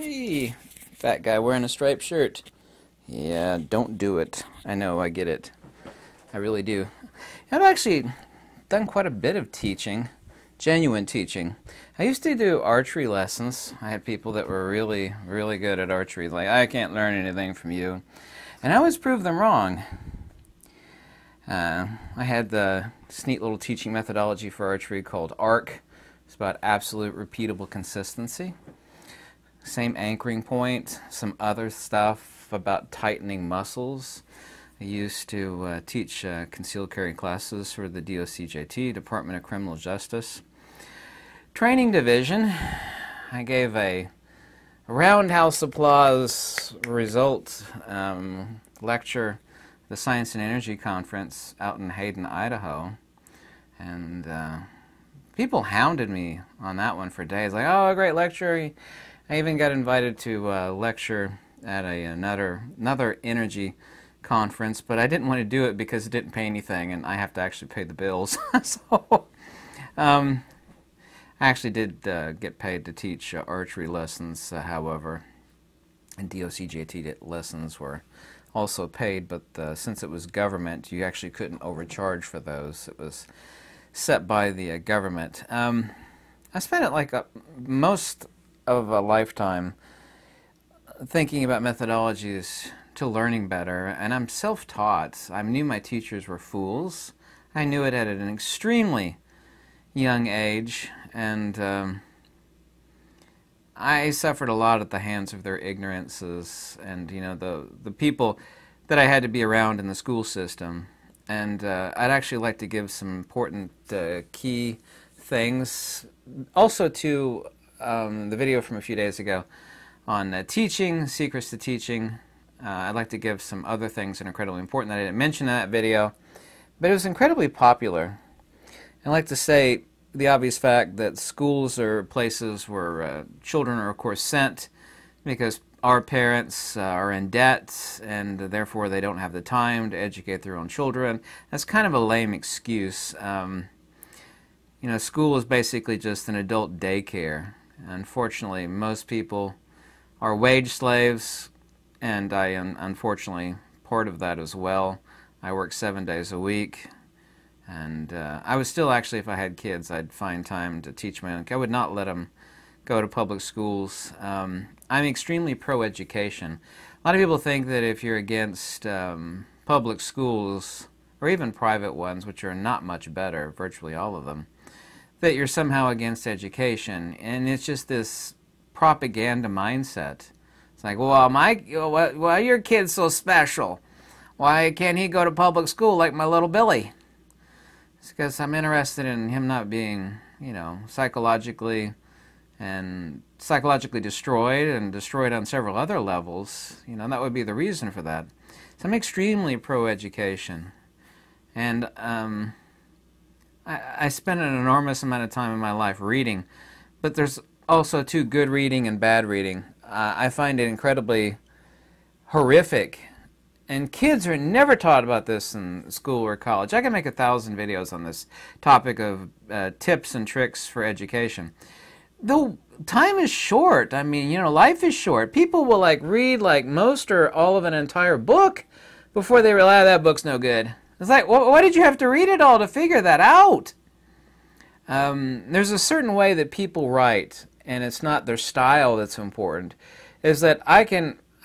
Hey, fat guy wearing a striped shirt. Yeah, don't do it. I know, I get it. I really do. I've actually done quite a bit of teaching, genuine teaching. I used to do archery lessons. I had people that were really, really good at archery. Like, I can't learn anything from you. And I always proved them wrong. I had this neat little teaching methodology for archery called ARC. It's about absolute repeatable consistency. Same anchoring point, some other stuff about tightening muscles. I used to teach concealed carry classes for the DOCJT, Department of Criminal Justice. Training division, I gave a roundhouse applause result lecture at the Science and Energy Conference out in Hayden, Idaho. And people hounded me on that one for days, like, oh, a great lecture. I even got invited to lecture at another energy conference, but I didn't want to do it because it didn't pay anything, and I have to actually pay the bills. So I actually did get paid to teach archery lessons, however, and DOCJT lessons were also paid, but since it was government, you actually couldn't overcharge for those. It was set by the government. I spent it like most of a lifetime thinking about methodologies to learning better, and I'm self-taught. I knew my teachers were fools. I knew it at an extremely young age, and I suffered a lot at the hands of their ignorances and, you know, the people that I had to be around in the school system. And I'd actually like to give some important key things also to the video from a few days ago on teaching, secrets to teaching. I'd like to give some other things that are incredibly important that I didn't mention in that video, but it was incredibly popular. I'd like to say the obvious fact that schools are places where children are, of course, sent because our parents are in debt and therefore they don't have the time to educate their own children. That's kind of a lame excuse. You know, school is basically just an adult daycare. Unfortunately, most people are wage slaves, and I am unfortunately part of that as well. I work 7 days a week, and I would still actually, if I had kids, I'd find time to teach my own. I would not let them go to public schools. I'm extremely pro-education. A lot of people think that if you're against public schools, or even private ones, which are not much better, virtually all of them, that you're somehow against education, and it's just this propaganda mindset. It's like, well, why your kid's so special? Why can't he go to public school like my little Billy? It's because I'm interested in him not being, you know, psychologically destroyed and destroyed on several other levels. You know, that would be the reason for that. So I'm extremely pro-education, and I spend an enormous amount of time in my life reading, but there's also too good reading and bad reading. I find it incredibly horrific, and kids are never taught about this in school or college. I can make 1,000 videos on this topic of tips and tricks for education. Though time is short, I mean, you know, life is short. People will like read like most or all of an entire book before they realize that book's no good. It's like, why did you have to read it all to figure that out? There's a certain way that people write, and it's not their style that's important. Is that I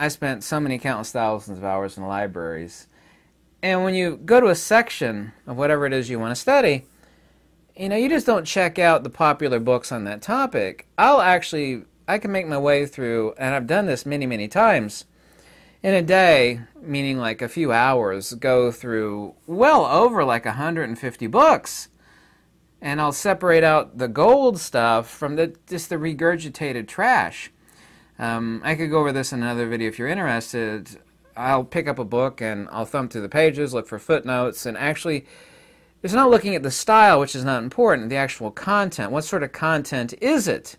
spent so many countless thousands of hours in libraries, and when you go to a section of whatever it is you want to study, you know, you just don't check out the popular books on that topic. I can make my way through, and I've done this many, many times, in a day, meaning like a few hours, go through well over like 150 books. And I'll separate out the gold stuff from just the regurgitated trash. I could go over this in another video if you're interested. I'll pick up a book and I'll thumb through the pages, look for footnotes, and actually, it's not looking at the style, which is not important, the actual content. What sort of content is it?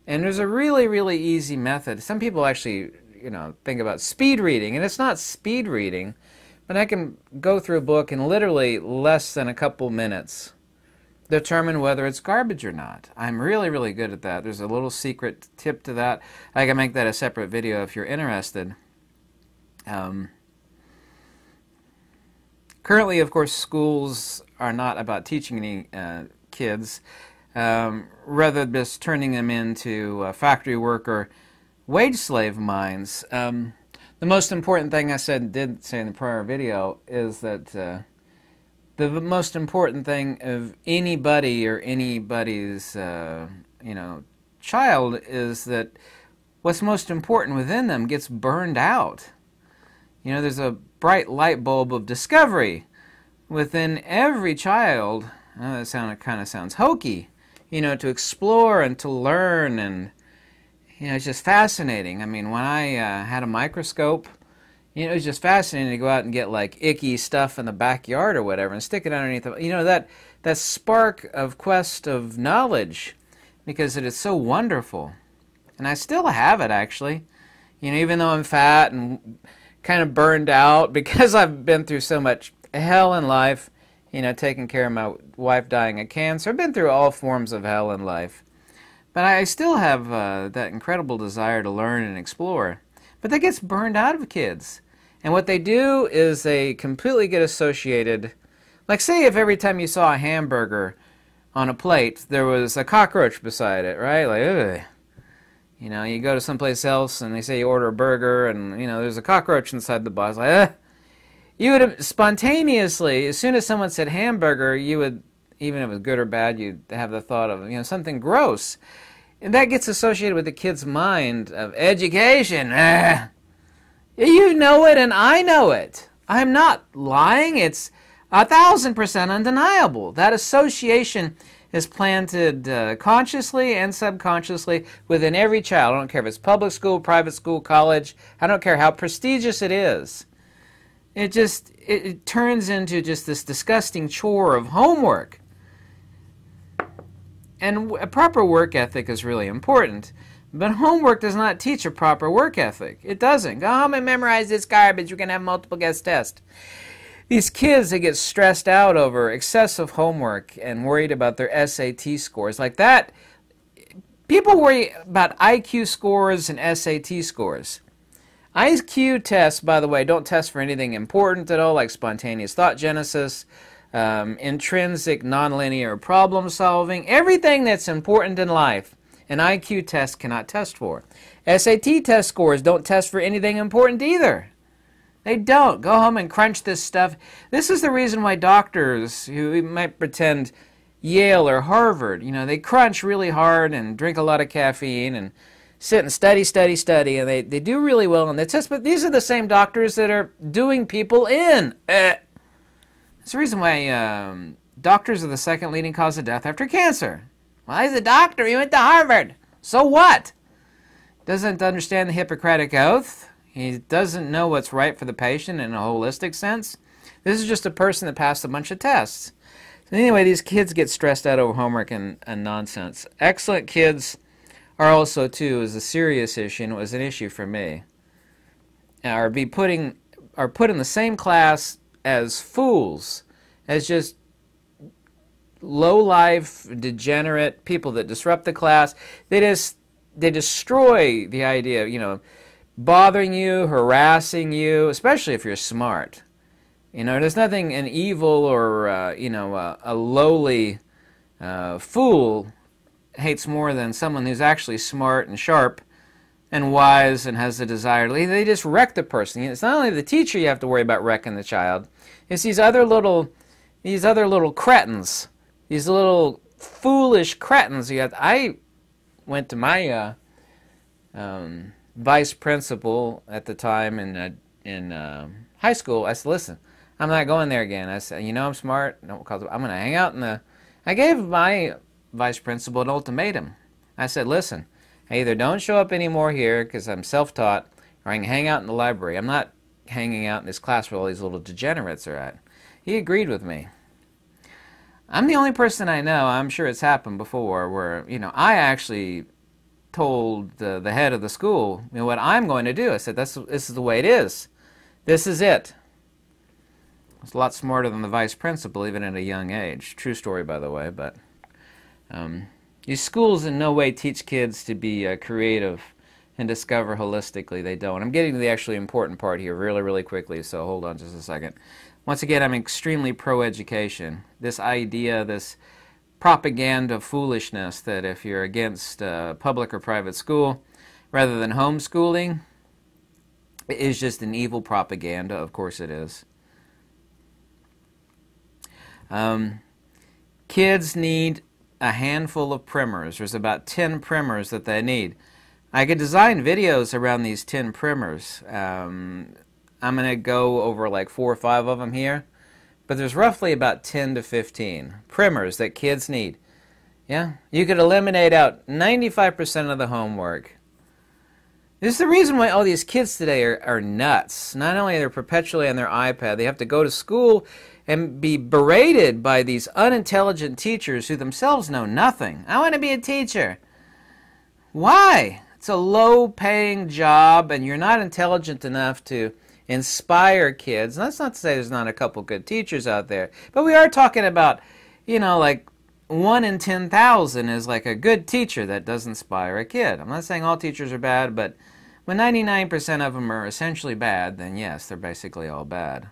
And there's a really, really easy method. Some people actually, you know, think about speed reading, and it's not speed reading, but I can go through a book in literally less than a couple minutes, determine whether it's garbage or not. I'm really, really good at that. There's a little secret tip to that. I can make that a separate video if you're interested. Currently, of course, schools are not about teaching any kids, rather just turning them into factory worker, wage slave minds. The most important thing I did say in the prior video is that the most important thing of anybody or anybody's child is that what's most important within them gets burned out. You know, there's a bright light bulb of discovery within every child. That kind of sounds hokey, you know, to explore and to learn, and you know, it's just fascinating. I mean, when I had a microscope, you know, it was just fascinating to go out and get like icky stuff in the backyard or whatever and stick it underneath the, you know, that spark of quest of knowledge, because it is so wonderful. And I still have it, actually. You know, even though I'm fat and kind of burned out because I've been through so much hell in life, you know, taking care of my wife dying of cancer. I've been through all forms of hell in life. But I still have that incredible desire to learn and explore. But that gets burned out of kids. And what they do is they completely get associated. Like, say if every time you saw a hamburger on a plate, there was a cockroach beside it, right? Like, ugh. You know, you go to someplace else and they say you order a burger and, you know, there's a cockroach inside the box. Like, ugh. You would have spontaneously, as soon as someone said hamburger, you would, even if it was good or bad, you'd have the thought of, you know, something gross. And that gets associated with the kid's mind of education. You know it and I know it. I'm not lying. It's 1,000% undeniable. That association is planted consciously and subconsciously within every child. I don't care if it's public school, private school, college. I don't care how prestigious it is. It turns into just this disgusting chore of homework. And a proper work ethic is really important. But homework does not teach a proper work ethic. It doesn't. Go home and memorize this garbage. We're going to have multiple guest tests. These kids that get stressed out over excessive homework and worried about their SAT scores. Like that, people worry about IQ scores and SAT scores. IQ tests, by the way, don't test for anything important at all, like spontaneous thought genesis, intrinsic nonlinear problem solving. Everything that's important in life, an IQ test cannot test for. SAT test scores don't test for anything important either. They don't. Go home and crunch this stuff. This is the reason why doctors who might pretend Yale or Harvard, you know, they crunch really hard and drink a lot of caffeine and sit and study, and they do really well on the test, but these are the same doctors that are doing people in. It's the reason why doctors are the second leading cause of death after cancer. Well, he's a doctor. He went to Harvard. So what? Doesn't understand the Hippocratic Oath. He doesn't know what's right for the patient in a holistic sense. This is just a person that passed a bunch of tests. So anyway, these kids get stressed out over homework and nonsense. Excellent kids are also, too, is a serious issue, and it was an issue for me, are put in the same class as fools, as just low-life, degenerate people that disrupt the class. They destroy the idea of, you know, bothering you, harassing you, especially if you're smart. You know, there's nothing an evil or, you know, a lowly fool hates more than someone who's actually smart and sharp and wise and has the desire to lead. They just wreck the person. It's not only the teacher you have to worry about wrecking the child. It's these other little cretins, these little foolish cretins. I went to my vice principal at the time in high school. I said, "Listen, I'm not going there again." I said, "You know I'm smart. I'm going to hang out in the." I gave my vice principal an ultimatum. I said, "Listen, I either don't show up anymore here because I'm self-taught, or I can hang out in the library. I'm not hanging out in this class where all these little degenerates are at." He agreed with me. I'm the only person I know, I'm sure it's happened before, where, you know, I actually told the head of the school, you know, what I'm going to do. I said, this is the way it is. This is it. was a lot smarter than the vice principal, even at a young age. True story, by the way. But these schools in no way teach kids to be creative and discover holistically. They don't. I'm getting to the actually important part here really, really quickly, so hold on just a second. Once again, I'm extremely pro-education. This idea, this propaganda foolishness that if you're against public or private school rather than homeschooling is just an evil propaganda. Of course it is. Kids need a handful of primers. There's about 10 primers that they need. I could design videos around these 10 primers. I'm going to go over like 4 or 5 of them here. But there's roughly about 10 to 15 primers that kids need. Yeah? You could eliminate out 95% of the homework. This is the reason why all these kids today are nuts. Not only are they perpetually on their iPad, they have to go to school and be berated by these unintelligent teachers who themselves know nothing. I want to be a teacher. Why? It's a low-paying job, and you're not intelligent enough to inspire kids. And that's not to say there's not a couple good teachers out there, but we are talking about, you know, like 1 in 10,000 is like a good teacher that does inspire a kid. I'm not saying all teachers are bad, but when 99% of them are essentially bad, then yes, they're basically all bad.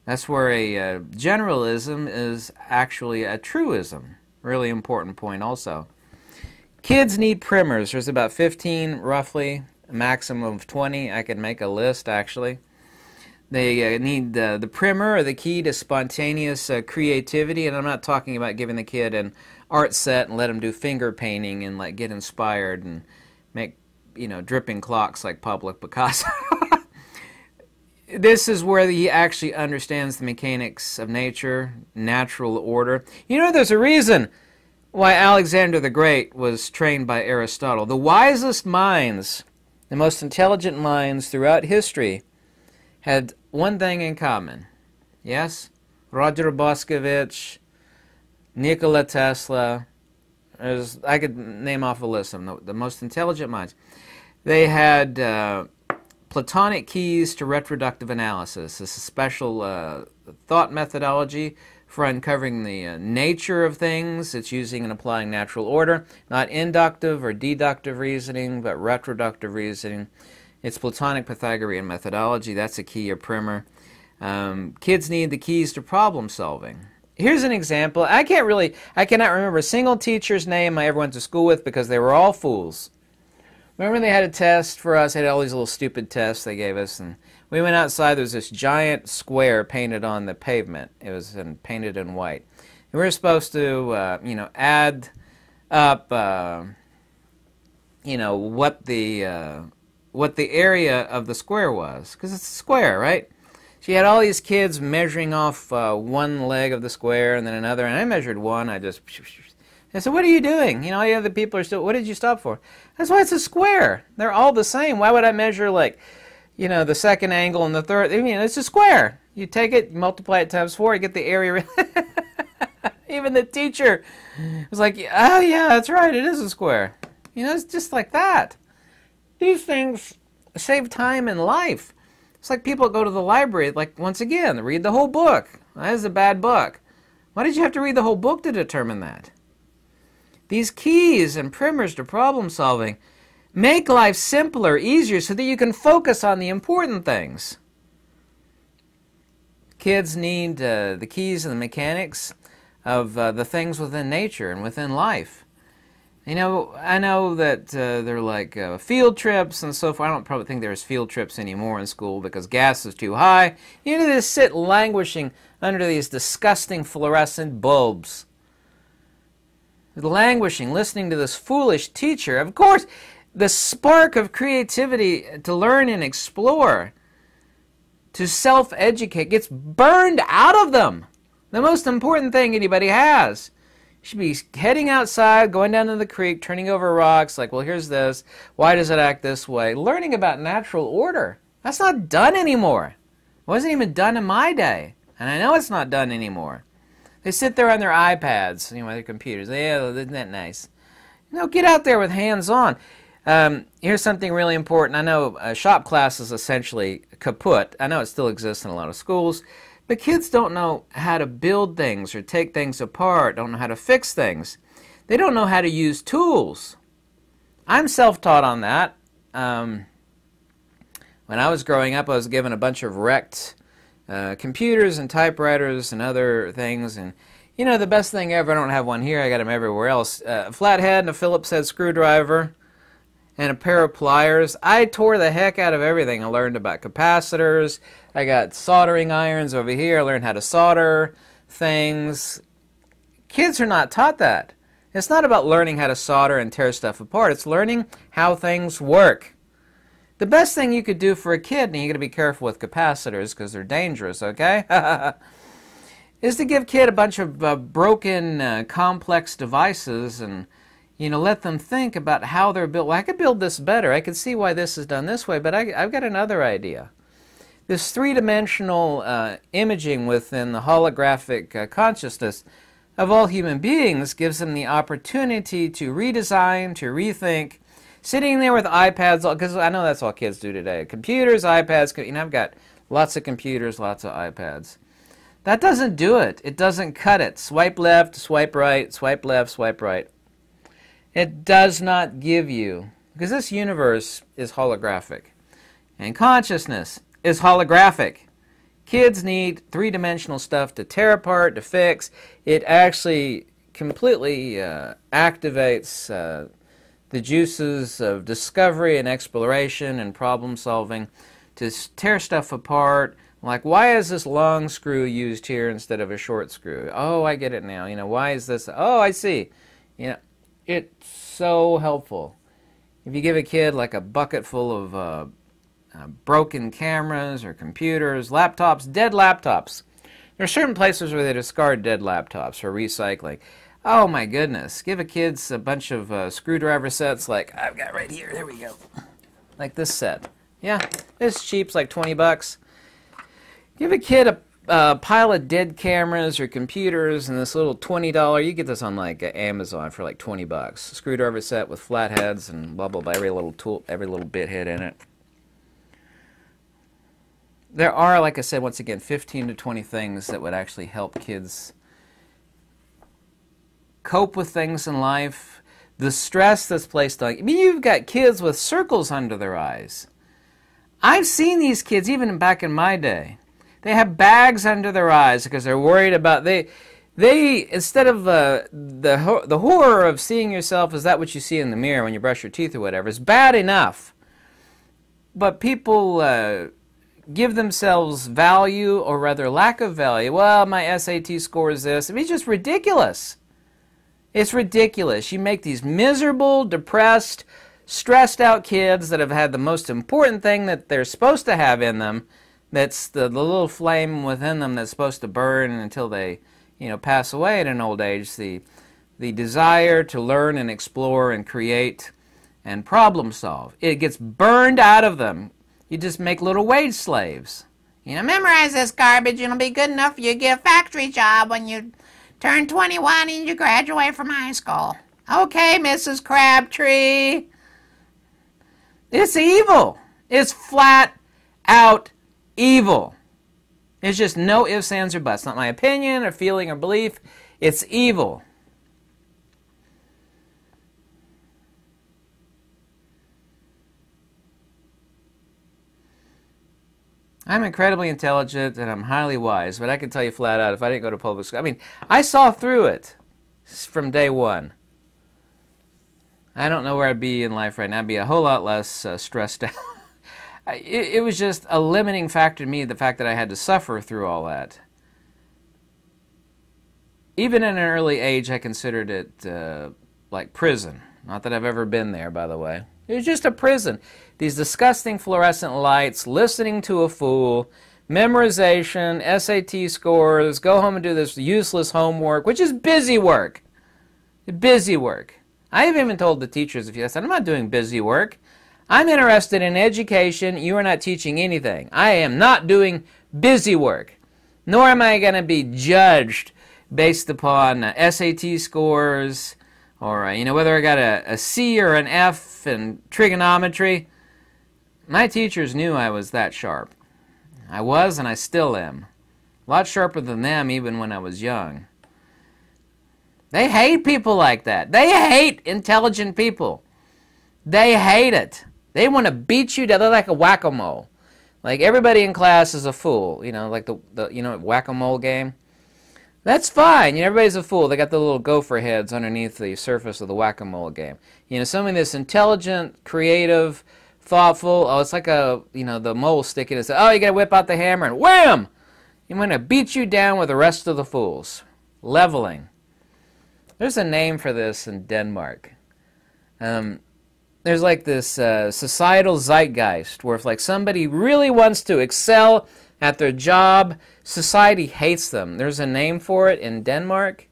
That's where a generalism is actually a truism. Really important point also. Kids need primers. There's about 15 roughly, a maximum of 20. I can make a list actually. They need the primer or the key to spontaneous creativity, and I'm not talking about giving the kid an art set and let him do finger painting and like get inspired and make, you know, dripping clocks like Pablo Picasso. This is where he actually understands the mechanics of nature, natural order. You know, there's a reason why Alexander the Great was trained by Aristotle. The wisest minds, the most intelligent minds throughout history had one thing in common. Yes? Roger Boscovich, Nikola Tesla. I could name off a list of them, the most intelligent minds. They had Platonic keys to retroductive analysis. This is a special thought methodology for uncovering the nature of things. It's using and applying natural order, not inductive or deductive reasoning, but retroductive reasoning. It's Platonic Pythagorean methodology. That's a key or primer. Kids need the keys to problem solving. Here's an example. I cannot remember a single teacher's name I ever went to school with because they were all fools. Remember they had a test for us, they had all these little stupid tests they gave us, and we went outside, there was this giant square painted on the pavement. It was painted in white. And we were supposed to, you know, add up, you know, what the area of the square was, because it's a square, right? She had all these kids measuring off one leg of the square and then another, and I measured one. I said, what are you doing? You know, the other people are still, what did you stop for? That's why it's a square. They're all the same. Why would I measure, like, you know, the second angle and the third? I mean, it's a square. You take it, multiply it times 4, you get the area. Even the teacher was like, oh, yeah, that's right, it is a square. You know, it's just like that. These things save time in life. It's like people go to the library, like, once again, read the whole book. That is a bad book. Why did you have to read the whole book to determine that? These keys and primers to problem solving make life simpler, easier, so that you can focus on the important things. Kids need the keys and the mechanics of the things within nature and within life. You know, I know that they're like field trips and so forth. I don't probably think there's field trips anymore in school because gas is too high. You need to sit languishing under these disgusting fluorescent bulbs. Languishing, listening to this foolish teacher. Of course, the spark of creativity to learn and explore, to self-educate, gets burned out of them. The most important thing anybody has. You should be heading outside, going down to the creek, turning over rocks, like, well, here's this. Why does it act this way? Learning about natural order. That's not done anymore. It wasn't even done in my day. And I know it's not done anymore. They sit there on their iPads, you know, their computers. Yeah, isn't that nice? You know, get out there with hands-on. Here's something really important. I know shop class is essentially kaput. I know it still exists in a lot of schools, But kids don't know how to build things or take things apart, don't know how to fix things. They don't know how to use tools. I'm self-taught on that. When I was growing up, I was given a bunch of wrecked computers and typewriters and other things. And, you know, the best thing ever, I don't have one here, I got them everywhere else, a flathead and a Phillips head screwdriver and a pair of pliers. I tore the heck out of everything. I learned about capacitors. I got soldering irons over here. I learned how to solder things. Kids are not taught that. It's not about learning how to solder and tear stuff apart. It's learning how things work. The best thing you could do for a kid, and you got to be careful with capacitors because they're dangerous, okay? Is to give a kid a bunch of broken, complex devices and, you know, let them think about how they're built. Well, I could build this better. I could see why this is done this way, but I've got another idea. This three-dimensional imaging within the holographic consciousness of all human beings gives them the opportunity to redesign, to rethink, sitting there with iPads, because I know that's all kids do today. Computers, iPads, you know, I've got lots of computers, lots of iPads. That doesn't do it. It doesn't cut it. Swipe left, swipe right, swipe left, swipe right. It does not give you, because this universe is holographic, and consciousness is holographic. Kids need three-dimensional stuff to tear apart, to fix. It actually completely activates the juices of discovery and exploration and problem solving to tear stuff apart. Like, why is this long screw used here instead of a short screw? Oh, I get it now. You know, why is this? Oh, I see. You know, it's so helpful. If you give a kid like a bucket full of broken cameras or computers, laptops, dead laptops. There are certain places where they discard dead laptops for recycling. Oh my goodness. Give a kid a bunch of screwdriver sets like I've got right here. There we go. Like this set. Yeah, it's cheap. It's like 20 bucks. Give a kid a pile of dead cameras or computers and this little $20, you get this on like Amazon for like 20 bucks. Screwdriver set with flat heads and blah, blah, blah, every little tool, every little bit head in it. There are, like I said, once again, 15 to 20 things that would actually help kids cope with things in life. The stress that's placed on, I mean, you've got kids with circles under their eyes. I've seen these kids even back in my day. They have bags under their eyes because they're worried about, they instead of the horror of seeing yourself as that what you see in the mirror when you brush your teeth or whatever is bad enough. But people give themselves value, or rather lack of value. Well, my SAT score is this. I mean, it's just ridiculous. It's ridiculous. You make these miserable, depressed, stressed out kids that have had the most important thing that they're supposed to have in them, that's the little flame within them that's supposed to burn until they, you know, pass away at an old age, the desire to learn and explore and create and problem solve. It gets burned out of them. You just make little wage slaves. You know, memorize this garbage and it'll be good enough for you to get a factory job when you turn 21 and you graduate from high school. Okay, Mrs. Crabtree. It's evil. It's flat out evil. It's just no ifs, ands, or buts. Not my opinion or feeling or belief. It's evil. I'm incredibly intelligent and I'm highly wise, but I can tell you flat out, if I didn't go to public school, I mean, I saw through it from day one. I don't know where I'd be in life right now. I'd be a whole lot less stressed out. It was just a limiting factor to me, the fact that I had to suffer through all that. Even in an early age, I considered it like prison. Not that I've ever been there, by the way. It was just a prison. These disgusting fluorescent lights, listening to a fool, memorization, SAT scores, go home and do this useless homework, which is busy work. Busy work. I've even told the teachers, if you said, I'm not doing busy work. I'm interested in education. You are not teaching anything. I am not doing busy work. Nor am I going to be judged based upon SAT scores, or you know, whether I got a C or an F in trigonometry. My teachers knew I was that sharp. I was, and I still am. A lot sharper than them even when I was young. They hate people like that. They hate intelligent people. They hate it. They want to beat you down. They're like a whack-a-mole. Like everybody in class is a fool. You know, like the whack-a-mole game. That's fine. You know, everybody's a fool. They got the little gopher heads underneath the surface of the whack-a-mole game. You know, somebody that's intelligent, creative, thoughtful. Oh, it's like the mole sticking his. Oh, you got to whip out the hammer and wham! I'm going to beat you down with the rest of the fools. Leveling. There's a name for this in Denmark. There's like this societal zeitgeist where if like somebody really wants to excel at their job, society hates them. There's a name for it in Denmark.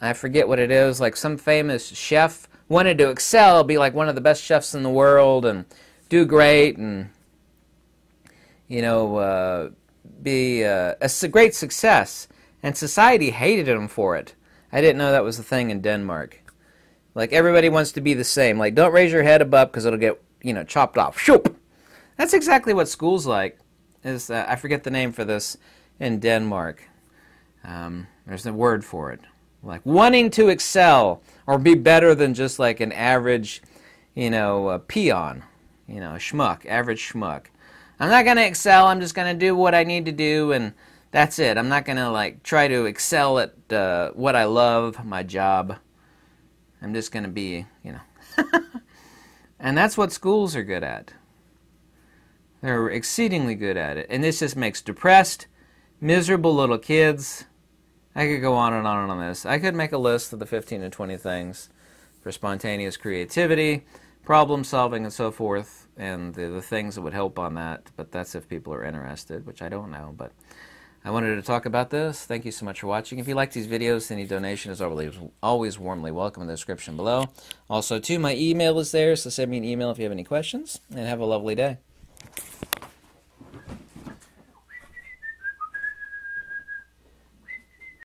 I forget what it is. Like some famous chef wanted to excel, be like one of the best chefs in the world and do great and, you know, be a great success. And society hated him for it. I didn't know that was the thing in Denmark. Like, everybody wants to be the same. Like, don't raise your head above because it'll get, you know, chopped off. Shoop! That's exactly what school's like. I forget the name for this in Denmark. There's a word for it. Like, wanting to excel or be better than just like an average, you know, peon. You know, a schmuck, average schmuck. I'm not going to excel. I'm just going to do what I need to do and that's it. I'm not going to, like, try to excel at what I love, my job. I'm just going to be, you know. And that's what schools are good at. They're exceedingly good at it. And this just makes depressed, miserable little kids. I could go on and on this. I could make a list of the 15 to 20 things for spontaneous creativity, problem solving, and so forth, and the things that would help on that. But that's if people are interested, which I don't know. But I wanted to talk about this. Thank you so much for watching. If you like these videos, any donation is always warmly welcome in the description below. Also, too, my email is there, so send me an email if you have any questions, and have a lovely day.